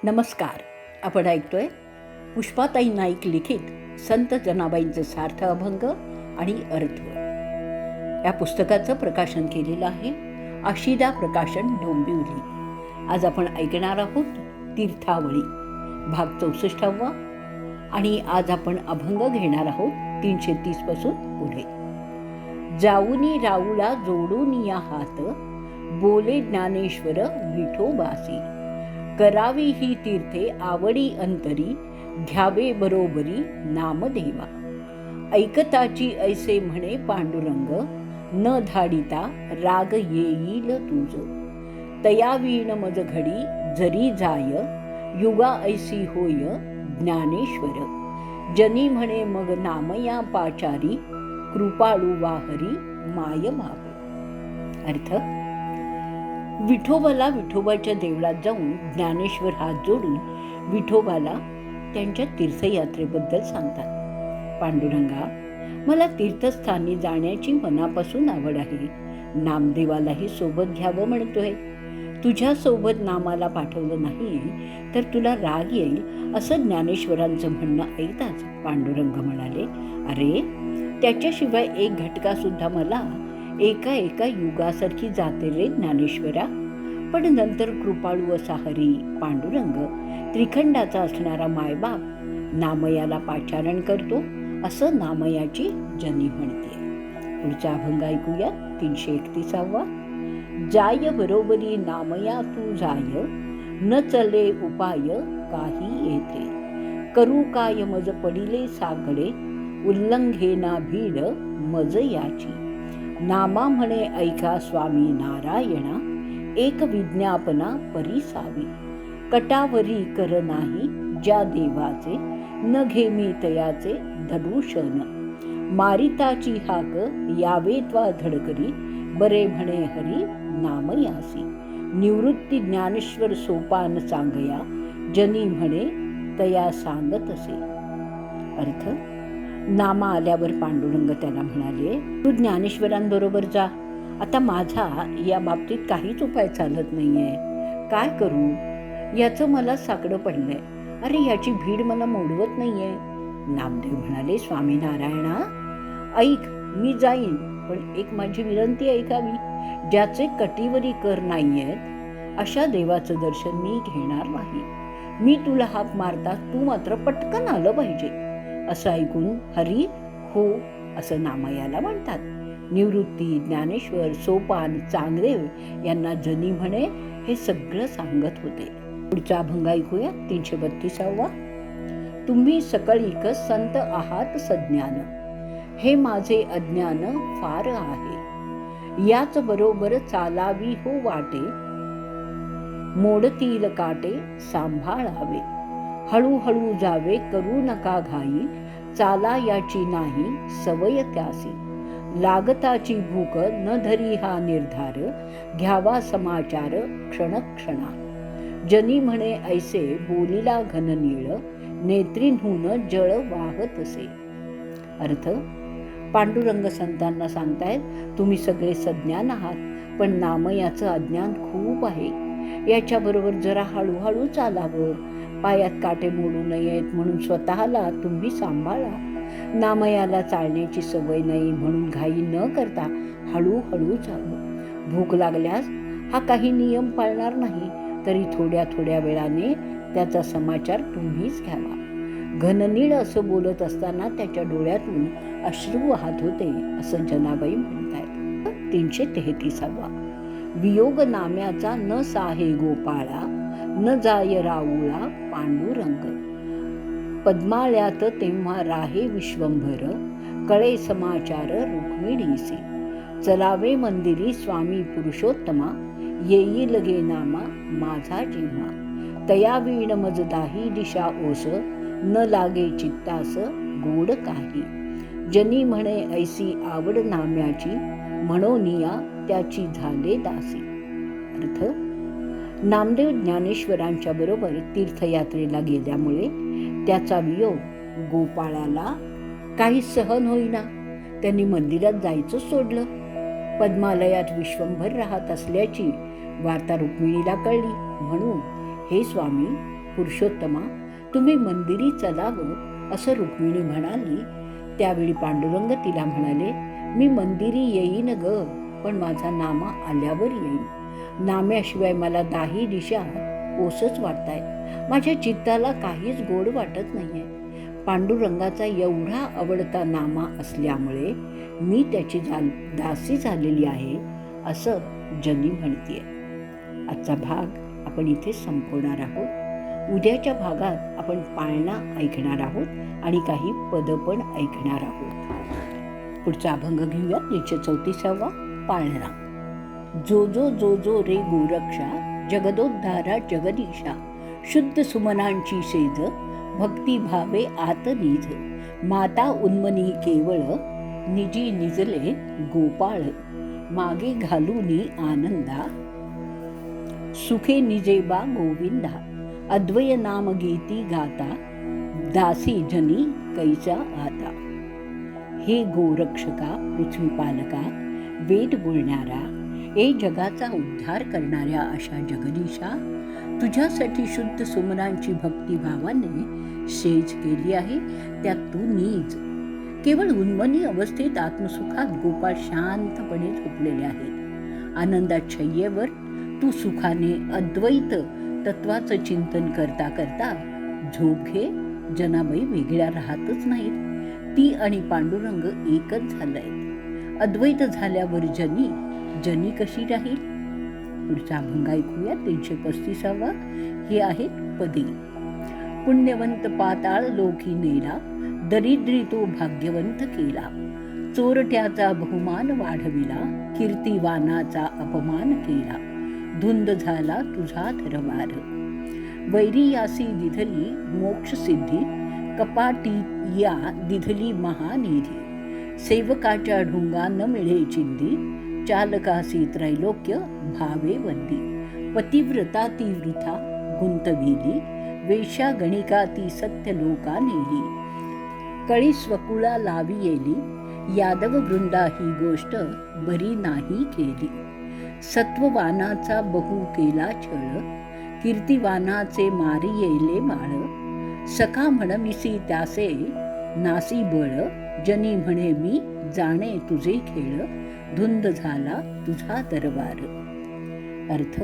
नमस्कार. आपण ऐकतोय पुष्पाताई नाईक लिखित संत जनाबाईंचे सार्थ अभंग आणि अर्थ या पुस्तकाचं प्रकाशन केलेलं आहे आशिदा प्रकाशन डोंबिवली. आज आपण ऐकणार आहोत तीर्थावळी भाग 64 आणि आज आपण अभंग घेणार आहोत 330 पासून पुढे. जाऊनी राऊला जोडून या हात, बोले ज्ञानेश्वर विठोबासी. करावी ही तीर्थे आवडी अंतरी, घ्यावे बरोबरी नामदेवा. ऐकताची ऐसे म्हणे पांडुरंग, न धाडिता राग येईल तुझ. तयावीण मज घडी जरी जाय, युगा ऐसी होय ज्ञानेश्वर. जनी म्हणे मग नामया पाचारी, कृपाळू वाहरी माय भाव. अर्थ: विठोबाला विठोबाच्या देवळात जाऊन ज्ञानेश्वर हात जोडून विठोबाला त्यांच्या तीर्थयात्रेबद्दल सांगतात. पांडुरंगा, मला तीर्थस्थानी जाण्याची मनापासून आवड आहे. नामदेवालाही सोबत घ्यावं म्हणतोय. तुझ्या सोबत नामाला पाठवलं नाही तर तुला राग येईल असं ज्ञानेश्वरांचं म्हणणं ऐकताच पांडुरंग म्हणाले, अरे त्याच्याशिवाय एक घटका सुद्धा मला एका युगासारखी जाते रे ज्ञानेश्वरा. पण नंतर कृपाळू असा हरी पांडुरंग, त्रिखंडाचा असणारा मायबाप, नामयाला पाचारण करतो असं नामयाची जनी म्हणते. पुढचा अभंग ऐकूया 331. जाय बरोबरी नामया तू जाय, न चले उपाय काही येथे. करू काय मज पडिले साकडे, उल्लंघेना भीड मज याची. नामा म्हणे ऐका स्वामी नारायणा, एक विज्ञापना परिसावी. कटावरी कर नाही ज्या देवाचे, न घे मी तयाचे धनुषण. मारिताची हाक यावे त्वा धडकरी, बरे म्हणे हरी नामयासी. निवृत्ती ज्ञानेश्वर सोपान सांगया, जनी म्हणे तया सांगत असे. अर्थ: नामा आल्यावर पांडुरंग त्याला म्हणाले, तू ज्ञानेश्वरांबरोबर जा. आता माझा या बाबतीत काहीच उपाय चालत नाहीये. काय करू? याचं मला साकडं पडलंय. अरे याची भीड मला मोडवत नाहीये. नामदेव म्हणाले, स्वामी नारायणा ऐक, मी जाईन, पण एक माझी विनंती ऐकावी. ज्याचे कटीवरी कर नाहीयेत अशा देवाचं दर्शन मी घेणार नाही. मी तुला हाक मारता तू मात्र पटकन आलं पाहिजे. असं ऐकून हरी हो असं नामयाला म्हणतात. निवृत्ती, ज्ञानेश्वर, सोपान, चांगदेव यांना जनी म्हणे हे सगळं सांगत होते. पुढचा अभंग ऐकूया 332. तुम्ही सकळीक संत आहात सज्ञान, हे माझे अज्ञान फार आहे. याच बरोबर चालावी हो वाटे, मोडतील काटे सांभाळावे. हळूहळू जावे करू नका घाई, चाला याची नाही सवय त्यासी. लागताची भूक न धरी हा निर्धार, घ्यावा समाचार क्षणक्षणा. जनी म्हणे ऐसे बोलिला घननीळ, नेत्रींहून जळ वाहत असे. अर्थ: पांडुरंग संतांना सांगतायत, तुम्ही सगळे सज्ञान आहात, पण नामयाचं अज्ञान खूप आहे. याच्याबरोबर जरा हळूहळू चालावं. पायात काटे मोडू नयेत म्हणून स्वतःला तुम्ही सांभाळा. नामयाला चालण्याची सवय नाही म्हणून घाई न करता हळूहळू जावं. भूक लागल्यास हा काही नियम पाळणार नाही, तरी थोड्या वेळाने त्याचा समाचार तुम्हीच घ्यावा. घननीळ असं बोलत असताना त्याच्या डोळ्यातून अश्रू वाहत होते असं जनाबाई म्हणतात. 333. वियोग नाम्याचा न साहे गोपाळा, न जाय राऊळा पांडुरंग. पद्माळ्यात तेव्हा राहे विश्वंभर, कळे समाचार रुक्मिणीसी. चलावे मंदिरी स्वामी पुरुषोत्तमा, येईल गे नामा माझा जेव्हा. तयावीण मज दाही दिशा ओस, न लागे चित्तास गोड काही. जनी म्हणे ऐसी आवड नाम्याची, म्हणोनिया त्याची झाले दासी. अर्थ: नामदेव ज्ञानेश्वरांच्या बरोबर तीर्थयात्रेला गेल्यामुळे त्याचा वियोग गोपाळाला काही सहन होईना. त्यांनी मंदिरात जायचं सोडलं. पद्मालयात विश्वंभर राहत असल्याची वार्ता रुक्मिणीला कळली. म्हणून हे स्वामी, पुरुषोत्तमा, तुम्ही मंदिरी चलावं असं रुक्मिणी म्हणाली. त्यावेळी पांडुरंग तिला म्हणाले, मी मंदिरी येईन ग, पण माझा नामा आल्यावर येईन. नाम्याशिवाय मला दाही दिशा ओसच वाटतायत. माझ्या चित्ताला काहीच गोड वाटत नाहीये. पांडुरंगाचा एवढा आवडता नामा असल्यामुळे मी त्याची दासी झालेली आहे असं जनी म्हणतीये. आजचा भाग आपण इथे संपवणार आहोत. उद्याच्या भागात आपण पाळणा ऐकणार आहोत आणि काही पद पण ऐकणार आहोत. पुढचा अभंग घेऊया. 134 पाळणा. जो जो रे गोरक्षा, जगदोद्धारा जगदीशा, शुद्ध सुमनांची सेज, भक्ती भावे आत निज, माता उन्मनी केवळ, निजी निजले गोपाळ, मागे घालूनी आनंदा, सुखे निजेबा गोविंदा, अद्वय नाम गीती गाता, दासी जनी कैसा आता. हे गोरक्षका, पृथ्वी पालका, वेद बोलणारा, ए जगाचा उद्धार करणाऱ्या अशा जगदीशा, तुझ्यासाठी शुद्ध सुमनांची भक्तिभावाने सेज केली आहे, त्यात तू नीज. केवळ उन्मनी अवस्थेत आत्मसुखात गोपाळ शांतपणे झोपलेले आहेत. आनंदात शय्येवर तू सुखाने अद्वैत तत्वाचं चिंतन करता करता झोप घे. जनाबाई वेगळ्या राहतच नाहीत. ती आणि पांडुरंग एकच झालंय. अद्वैत झाल्यावर जनी कशी राहील? पुढचा अभंग ऐकूया. 335. हे आहेत पदे. पुण्यवंत पाताळ लोकी नेला, दरिद्री तो भाग्यवंत केला, चोरट्याचा बहुमान वाढविला, कीर्तिवानाचा अपमान केला, धुंद झाला तुझा थरवार, वैरियासी दिधली मोक्ष सिद्धी, कपाटी या दिधली महानिधी, सेवकाच्या ढुंगा न मिळे चिंदी, चालकासी त्रैलोक्य भावे वंदी, पतिव्रता ती वृथा गुंतविली, वेश्या गणिका ती सत्य लोका नेली, कळी स्वकुळा लावी येली, यादव वृंदा ही गोष्ट बरी नाही केली, सत्ववानाचा बहु केला छळ, कीर्तिवानाचे मारी येले माळ, सखा म्हणमिसी त्यासे नासी बळ, जनी म्हणे मी जाणे तुझे खेळ, धुंद झाला तुझा दरबार. अर्थ,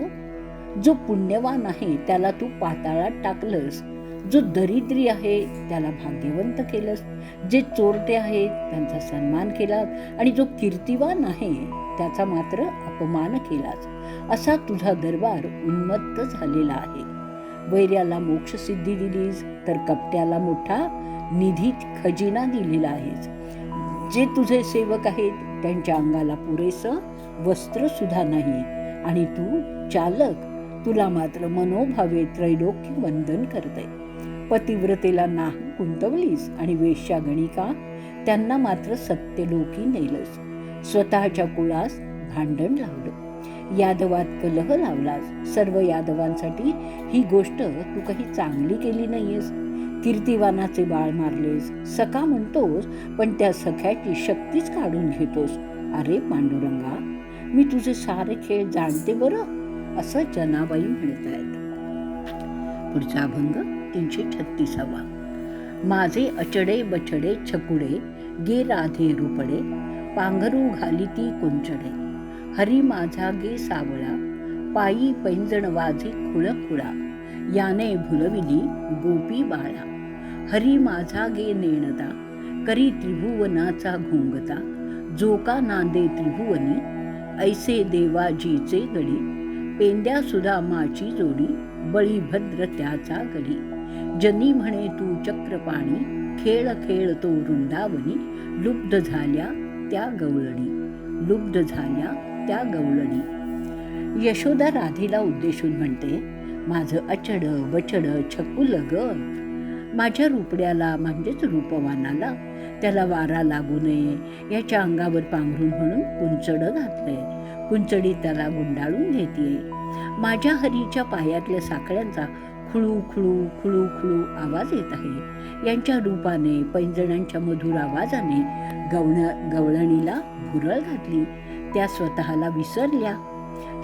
जो पुण्यवान आहे त्याला तू पाताळात टाकलंस, जो दरिद्री आहे त्याला भाग्यवंत केलंस, जे चोरटे आहेत त्यांचा सन्मान केलास आणि जो कीर्तिवान आहे त्याचा मात्र अपमान केलास. असा तुझा दरबार उन्मत्त झालेला आहे. वैर्याला मोक्षसिद्धी दिलीस तर कपट्याला मोठा निधी खजिना दिलेला आहेस. जे तुझे सेवक आहेत त्यांच्या अंगाला पुरेसं वस्त्र सुद्धा नाही आणि तू चालक, तुला मात्र मनोभावे त्रैलोक्य वंदन करते. पतिव्रतेला नाही गुंतवलीस आणि वेश्या गणिका त्यांना मात्र सत्यलोकी नेलस. स्वतःच्या कुळास भांडण लावलं, यादवात कलह लावलास. सर्व यादवांसाठी ही गोष्ट तू काही चांगली केली नाहीयेस. कीर्तिवानाचे बाळ मारलेस. सखा म्हणतोस पण त्या सख्याची शक्तीच काढून घेतोस. अरे पांडुरंगा, मी तुझे सारे खेळ जाणते बरं, असं जनाबाई म्हणतायत. पुढचा अभंग 336. माझे अचडे बचडे छकुडे, गे राधे रुपडे, पांघरू घालिती कुंचडे, हरी माझा गे सावळा, पायी पैंजण वाजे खुळखुळा, याने भुलविली गोपी बाळा, हरी माझा गे नेणता, करी त्रिभुवनाचा घोंगता, जो का नांदे त्रिभुवनी, ऐसे देवाजीचे गडी, पेंद्या सुदामाची जोडी, बळीभद्र त्याचा गडी, जनी म्हणे तू चक्रपाणी, खेळ खेळ तो वृंदावनी, लुब्ध झाल्या त्या गवळणी, लुब्ध झाल्या त्या गवळणी. यशोदा राधेला उद्देशून म्हणते, माझं अचड बचड छकुल ग, माझ्या रुपड्याला म्हणजेच रूपवानाला त्याला वारा लागू नये याच्या अंगावर पांघरून म्हणून कुंचडं घातलंय. कुंचडी त्याला गुंडाळून घेतेय. माझ्या हरीच्या पायातल्या साखळ्यांचा खुळू खुळू खुळू खुळू आवाज येत आहे. यांच्या रूपाने पैंजणांच्या मधुर आवाजाने गवळणीला भुरळ घातली. त्या स्वतःला विसरल्या.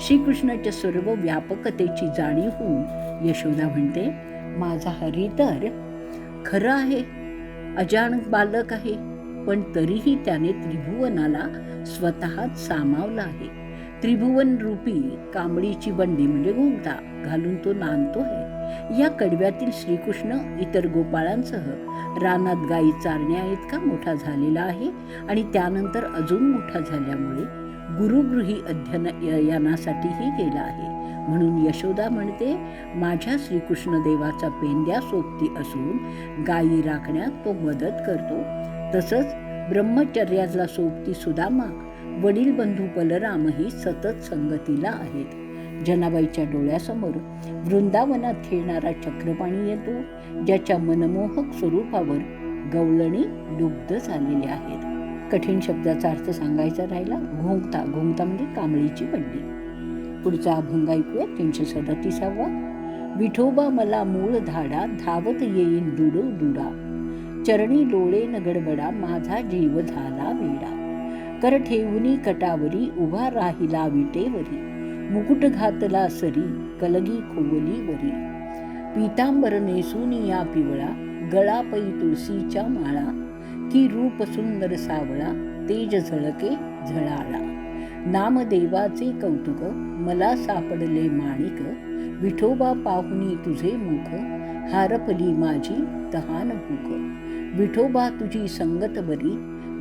श्रीकृष्णाच्या सर्व व्यापकतेची जाणीव होऊन यशोदा म्हणते, माझा हरी तर खरं आहे, अजाण बालक आहे, पण तरीही त्याने त्रिभुवनाला स्वतःच सामावला आहे. त्रिभुवन रूपी कांबळीची बंडी म्हणजे घुमटा घालून तो नांदतो आहे. या कडव्यातील श्रीकृष्ण इतर गोपाळांसह रानात गायी चारण्या इतका मोठा झालेला आहे आणि त्यानंतर अजून मोठा झाल्यामुळे गुरुगृही अध्ययनासाठीही गेला आहे. म्हणून यशोदा म्हणते, माझ्या श्रीकृष्ण देवाचा पेंड्या सोबती असून गायी राखण्यात तो मदत करतो. तसंच ब्रह्मचर्याला सोबती सुदामा, वडील बंधू बलरामही सतत संगतीला आहेत. जनाबाईच्या डोळ्यासमोर वृंदावनात खेळणारा चक्रपाणी येतो, ज्याच्या मनमोहक स्वरूपावर गवळणी लुब्ध झालेली आहेत. कठीण शब्दाचा अर्थ सांगायचा राहिला. घोंगता, घोंगता म्हणजे कांबळीची बंडी. पुढचा अभंग ऐकूया, 337वा. विठोबा मला मूळ धाडा, धावत येईन दुडो दुडा, चरणी लोळे न गडबडा, माझा जीव झाला वेडा. कर ठेवुनी कटावरी, उभा राहिला विटेवरी, मुकुट घातला सरी, कलगी खोवली वरी. पीतांबर नेसूनी या पिवळा, गळा पै तुळशीच्या माळा, की रूप सुंदर सावळा, तेज झळके झळाळा. नामदेवाचे कौतुक, मला सापडले माणिक, विठोबा पाहुनी तुझे मुख, हारपली माझी तहान भूक. विठोबा तुझी संगत बरी,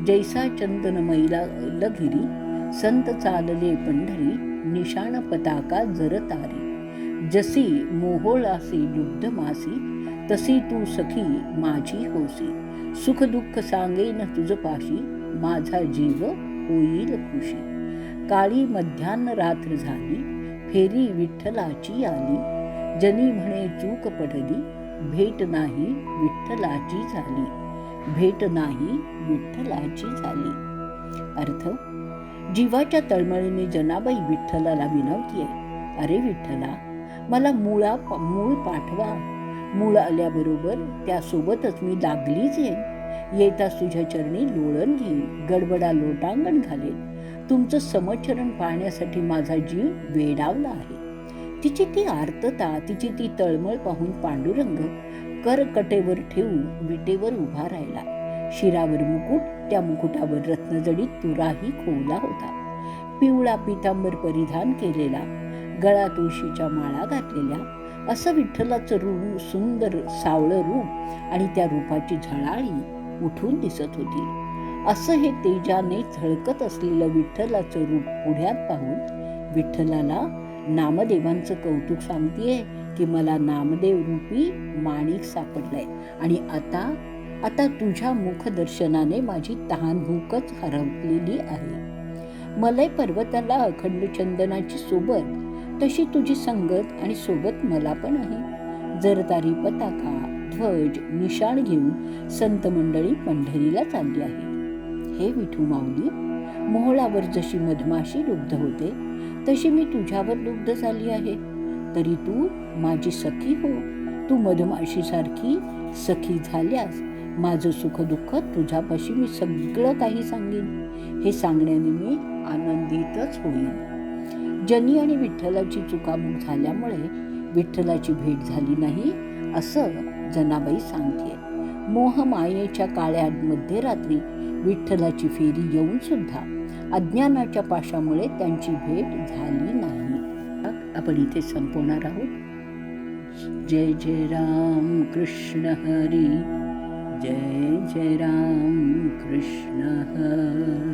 जैसा चंदन मैला लगिरी, संत चालले पंढरी, निशाण पताका जरतारी. जसी मोहोळासी लुब्ध मासी, तसी तू सखी माझी होसी. सुख दुःख सांगेन तुझ पाशी, माझा जीव होईल खुशी. काळी मध्यान्ह रात्र झाली, फेरी विठ्ठलाची आली, जनी म्हणे चूक पडली, भेट नाही विठ्ठलाची झाली, भेट नाही विठ्ठलाची झाली. अर्थ, जीवाच्या तळमळीने जनाबाई विठ्ठलाला विनवतीये, अरे विठ्ठला, मला मूळ पाठवा. मूळ आल्याबरोबर त्यासोबतच मी लागलीच येईन. येताच तुझ्या चरणी लोळण घेईन, गडबडा लोटांगण घालेन. तुमचं समचरण पाहण्यासाठी माझा जीव वेडावला आहे. तिची ती आर्तता, तिची ती तळमळ पाहून पांडुरंग करकटेवर ठेवून विटेवर उभा राहिला. शिरावर मुकुट, त्या मुकुटावर रत्नजडीत तुराही खोवला होता. पिवळा पितांबर परिधान केलेला, गळा तुळशीच्या माळा घातलेल्या, असं विठ्ठलाचं रूप, सुंदर सावळं रूप आणि त्या रूपाची झळाळी उठून दिसत होती. असं हे तेजाने झळकत असलेलं विठ्ठलाचं रूप पुढ्यात पाहून विठ्ठलाला नामदेवांचं कौतुक सांगतेय की मला नामदेव रूपी माणिक सापडलाय आणि आता तुझ्या मुखदर्शनाने माझी तहान भूकच हरवलेली आहे. मलय पर्वताला अखंड चंदनाची सोबत, तशी तुझी संगत आणि सोबत मला पण आहे. जरतारी पताका, ध्वज, निशाण घेऊन संत मंडळी पंढरीला चालली आहे. हे विठू माऊली, मोहोळावर जशी मधमाशी लुब्ध होते तशी मी तुझ्यावर लुब्ध झाली आहे. तरी तू माझी सखी हो. तू मधमाशीसारखी सखी झाल्यास माझं सुख दुःख तुझ्यापाशी मी सगळं काही सांगेन. हे सांगण्याने मी आनंदितच होईल. जनी आणि विठ्ठलाची चुकामुक झाल्यामुळे विठ्ठलाची भेट झाली नाही असं जनाबाई सांगते. मोहमायेच्या काळ्या मध्यरात्री विठ्ठलाची फेरी येऊन सुद्धा अज्ञानाच्या पाशामुळे त्यांची भेट झाली नाही. आपण इथे संपवणार आहोत. जय जय राम कृष्ण हरी, जय जय राम कृष्ण हरी.